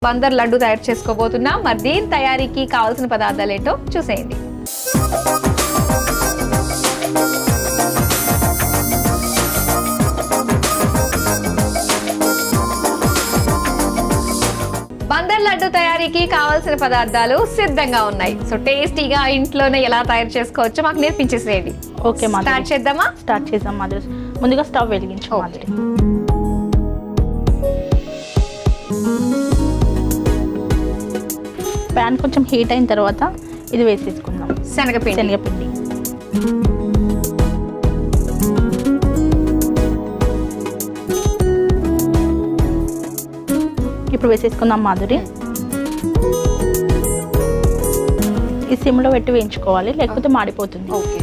బందర్ లడ్డు తయారు చేసుకోబోతున్నాం. మరి దీని తయారీకి కావాల్సిన పదార్థాలు ఏంటో చూసేయండి. బందర్ లడ్డు తయారీకి కావాల్సిన పదార్థాలు సిద్ధంగా ఉన్నాయి. సో టేస్టీగా ఇంట్లోనే ఎలా తయారు చేసుకోవచ్చో మాకు నేర్పించేసేయండి. ఓకే, స్టార్ట్ చేద్దామా? స్టార్ట్ చేద్దాం మాధురి. ముందుగా స్టవ్ వెలిగించు మాధురి. ప్యాన్ కొంచెం హీట్ అయిన తర్వాత ఇది వేసేసుకుందాం. శనగపిండి ఇప్పుడు వేసేసుకుందాం మాధురి. ఈ సిమ్లో పెట్టి వేయించుకోవాలి, లేకపోతే మాడిపోతుంది. ఓకే.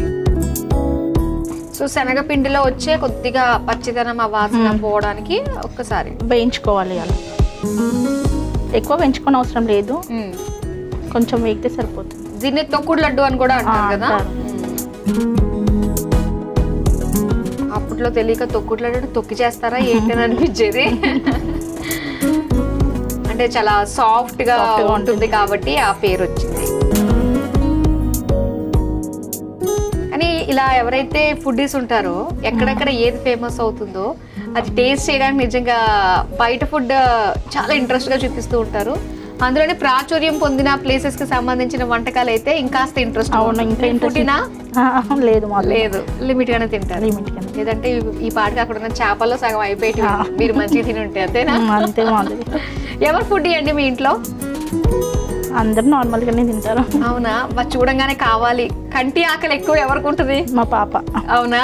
సో శనగపిండిలో వచ్చే కొద్దిగా పచ్చిదనం ఆ వాసన పోవడానికి ఒక్కసారి వేయించుకోవాలి. అలా ఎక్కువ వేయించుకోని అవసరం లేదు, కొంచెం వేగితే సరిపోతుంది. దీన్ని తొక్కుడు లడ్డు అని కూడా అంటారు కదా. అప్పట్లో తెలియక తొక్కుడు లడ్డు తొక్కి చేస్తారా ఏంటని అనిపించేది. అంటే చాలా సాఫ్ట్ గా ఉంటుంది కాబట్టి ఆ పేరు వచ్చింది. కానీ ఇలా ఎవరైతే ఫుడ్డీస్ ఉంటారో ఎక్కడెక్కడ ఏది ఫేమస్ అవుతుందో అది టేస్ట్ చేయడానికి నిజంగా బయట ఫుడ్ చాలా ఇంట్రెస్ట్ గా చూపిస్తూ ఉంటారు. అందులోనే ప్రాచుర్యం పొందిన ప్లేసెస్ కి సంబంధించిన వంటకాలు అయితే ఇంకాస్త ఇంట్రెస్ట్. లేదు లేదు, లిమిట్ గానే తింటారు. లేదంటే ఈ పాటికి అక్కడ ఉన్న చేపల్లో సగం అయిపోయి మీరు మంచిగా తిని ఉంటే అంతేనా? అంతే. ఎవరు ఫుడ్ అండి మీ ఇంట్లో? అందరు నార్మల్ గానే తింటారు. అవునా? చూడంగానే కావాలి, కంటి ఆకలి ఎక్కువ ఎవరికి ఉంటుంది? మా పాప. అవునా?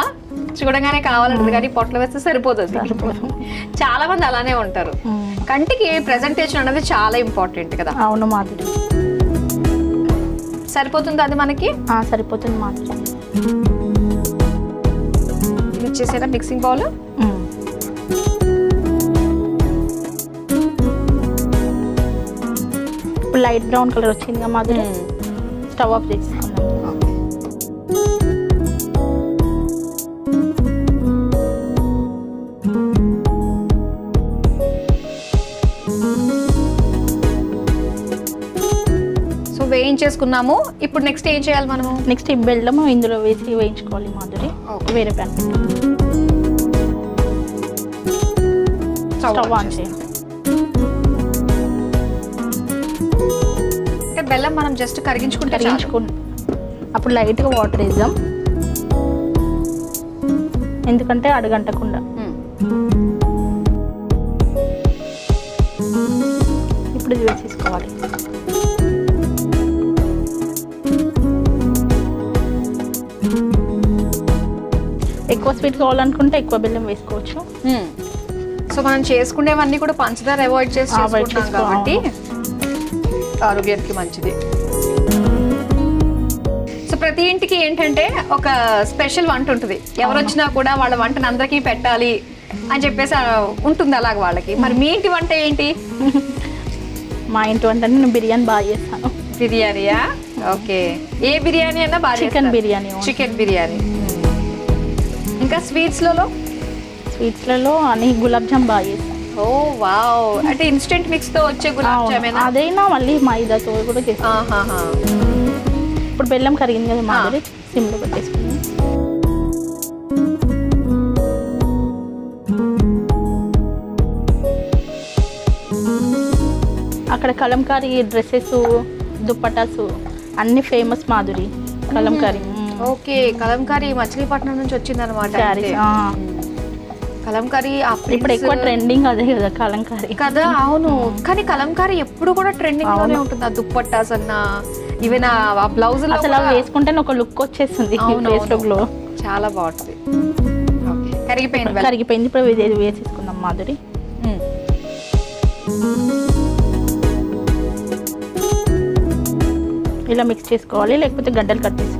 చూడంగానే కావాలంటుంది కానీ పొట్టలో వేస్తే సరిపోతుంది. చాలా మంది అలానే ఉంటారు. కంటికి ప్రెజెంటేషన్ అనేది చాలా ఇంపార్టెంట్ కదా. అవును మాధురి. సరిపోతుంది అది మనకి? సరిపోతుంది మాధురి. ఇది ఇచ్చేసారా మిక్సింగ్ బౌల్? ఇప్పుడు లైట్ బ్రౌన్ కలర్ వచ్చింది మాధురి. స్టవ్ ఆఫ్ చేసుకుందాం. వేయించేసుకున్నాము. ఇప్పుడు నెక్స్ట్ ఏం చేయాలి మనము? నెక్స్ట్ ఈ బెల్లం ఇందులో వేసి వేయించుకోవాలి మాధురి. వేరే ప్యాన్ స్టవ్ ఆన్ చేయాలి. అంటే బెల్లం మనం జస్ట్ కరిగించుకుంటే అప్పుడు లైట్గా వాటర్ వేద్దాం, ఎందుకంటే అడగంటకుండా. ఇప్పుడు ఇది వేసేసుకోవాలి. ఎక్కువ స్వీట్ కావాలనుకుంటే ఎక్కువ బెల్లం వేసుకోవచ్చు. సో మనం చేసుకునేవన్నీ కూడా పంచదార అవాయిడ్ చేసుకుంటాం కాబట్టి ఆరోగ్యానికి మంచిది. సో ప్రతి ఇంటికి ఏంటంటే ఒక స్పెషల్ వంట ఉంటుంది. ఎవరు వచ్చినా కూడా వాళ్ళ వంటను అందరికీ పెట్టాలి అని చెప్పేసి ఉంటుంది అలాగ వాళ్ళకి. మరి మీ ఇంటి వంట ఏంటి? మా ఇంటి వంట నేను బిర్యానీ బాగా చేస్తాను. బిర్యానీయా? ఓకే. ఏ బిర్యానీ అయినా బాగా? చికెన్ బిర్యానీ. చికెన్ బిర్యానీ. ఇంకా స్వీట్స్లలో అన్ని గులాబ్ జామ్ బాగా చేస్తాను. ఓ వావ్. అంటే ఇన్స్టెంట్ మిక్స్ తో వచ్చే గులాబ్ జామేనా? అదైనా మళ్ళీ మైదాతో కూడా చేస్తాను. ఇప్పుడు బెల్లం కరిగింది కదా మాదిరి, సిమ్లో పెట్టేసుకుని అక్కడ కలంకారీ డ్రెస్సెస్, దుప్పటాసు అన్ని ఫేమస్ మాధురి. కలంకారీ. ఓకే. కలంకారీ మచిలీపట్నం నుంచి వచ్చింది అనమాట. కలంకారీ ఇప్పుడు ఎక్కువ ట్రెండింగ్ అదే కదా కలంకారీ కదా. అవును, కానీ కలంకారీ ఎప్పుడు కూడా ట్రెండింగ్ లోనే ఉంటుంది. ఆ దుప్పట్టాస్ అన్న ఈవెన్ ఆ బ్లౌజ్ అసలు వేసుకుంటే ఒక లుక్ వచ్చేస్తుంది. చాలా బాగుంటుంది. కరిగిపోయింది. ఇప్పుడు ఇది వేసేసుకుందాం మాధురి. ఇలా మిక్స్ చేసుకోవాలి, లేకపోతే గడ్డలు కట్టేసి.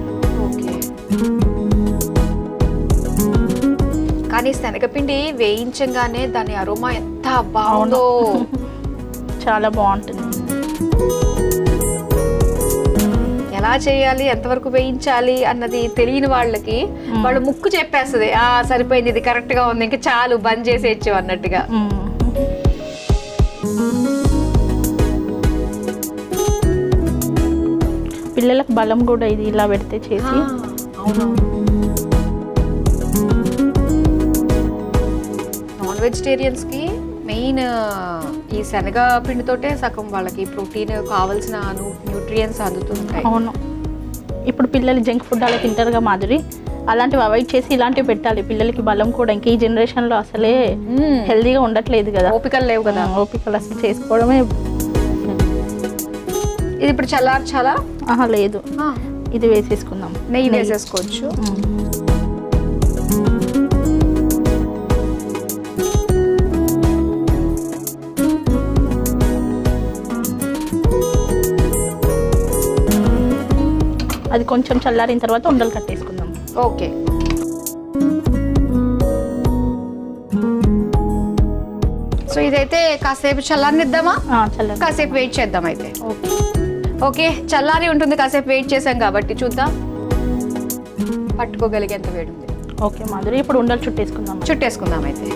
కానీ శనగపిండి వేయించగానే దాని అరోమా ఎంత బాగుందో. చాలా బాగుంటుంది. ఎలా చేయాలి, ఎంతవరకు వేయించాలి అన్నది తెలియని వాళ్ళకి వాళ్ళు ముక్కు చెప్పేస్తుంది, సరిపోయింది, ఇది కరెక్ట్ గా ఉంది, ఇంకా చాలు బంద్ చేసేయచ్చు అన్నట్టుగా. పిల్లలకు బలం కూడా ఇది ఇలా పెడితే చేసి. అవునవును. నాన్ వెజిటేరియన్స్కి మెయిన్ ఈ శనగ పిండితోటే సగం వాళ్ళకి ప్రోటీన్ కావాల్సిన న్యూట్రియన్స్ అందుతుంటాయి. అవును, ఇప్పుడు పిల్లలు జంక్ ఫుడ్ అలా తింటారుగా మాధురి, అలాంటివి అవాయిడ్ చేసి ఇలాంటివి పెట్టాలి. పిల్లలకి బలం కూడా ఇంక ఈ జనరేషన్లో అసలే హెల్దీగా ఉండట్లేదు కదా, ఓపికలు లేవు కదా. ఓపికలు అసలు చేసుకోవడమే. ఇది ఇప్పుడు చల్లార్చాలా? లేదు, ఇది వేసేసుకుందాం. నెయ్యి వేసేసుకోవచ్చు. అది కొంచెం చల్లారిన తర్వాత ఉండలు కట్టేసుకుందాం. ఓకే. సో ఇదైతే కాసేపు చల్లారనిద్దామా? చల్లారి కాసేపు వెయిట్ చేద్దాం అయితే. ఓకే. ఓకే, చల్లారి ఉంటుంది, కాసేపు వెయిట్ చేసాం కాబట్టి చూద్దాం పట్టుకోగలిగేంత వేడి ఉంది. ఓకే మాధురి, ఇప్పుడు ఉండలు చుట్టేసుకుందాం అయితే.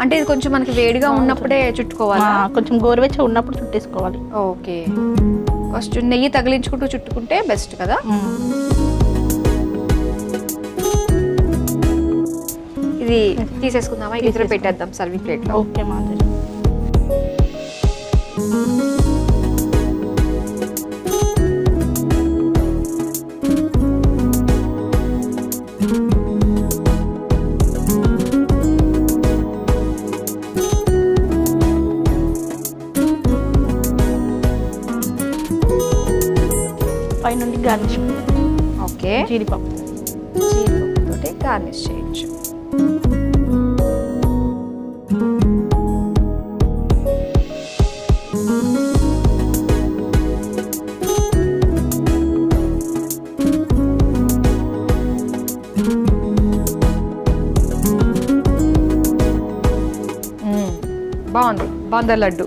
అంటే ఇది కొంచెం మనకి వేడిగా ఉన్నప్పుడే చుట్టుకోవాలి, కొంచెం గోరువెచ్చ ఉన్నప్పుడు చుట్టేసుకోవాలి. ఓకే. ఫస్ట్ నెయ్యి తగిలించుకుంటూ చుట్టుకుంటే బెస్ట్ కదా. ఇది తీసేసుకుందామా? ఇద్దరు పెట్టేద్దాం సర్వింగ్ ప్లేట్ లో. ఓకే మాధురి. పైనుండి గార్నిష్. ఓకే, జీడిపప్పుతో గార్నిష్ చేయొచ్చు. బాగుంది బందర్ లడ్డు.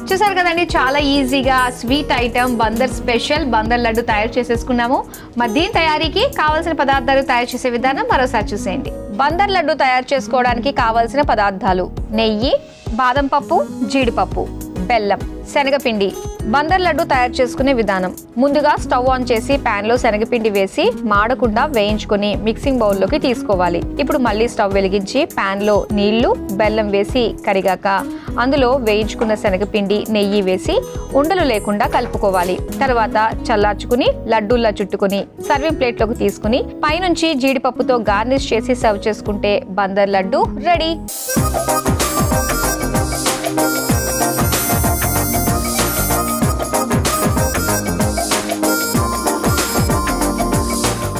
చూసారు కదండి, చాలా ఈజీగా sweet item Bandar special Bandar laddu తయారు చేసేసుకున్నాము. మరి దీని తయారీకి కావాల్సిన పదార్థాలు తయారు చేసే విధానం మరోసారి చూసేయండి. బందర్ లడ్డు తయారు చేసుకోవడానికి కావాల్సిన పదార్థాలు: నెయ్యి, బాదం పప్పు, జీడిపప్పు, బెల్లం, శనగపిండి. బందర్ లడ్డు తయారు చేసుకునే విధానం: ముందుగా స్టవ్ ఆన్ చేసి పాన్ లో శనగపిండి వేసి మాడకుండా వేయించుకొని మిక్సింగ్ బౌల్లోకి తీసుకోవాలి. ఇప్పుడు మళ్ళీ స్టవ్ వెలిగించి పాన్ లో నీళ్లు, బెల్లం వేసి కరిగాక అందులో వేయించుకున్న శనగపిండి, నెయ్యి వేసి ఉండలు లేకుండా కలుపుకోవాలి. తర్వాత చల్లార్చుకుని లడ్డూల్లా చుట్టుకుని సర్వింగ్ ప్లేట్ లోకి తీసుకుని పైనుంచి జీడిపప్పుతో గార్నిష్ చేసి సర్వ్ చేసుకుంటే బందర్ లడ్డు రెడీ.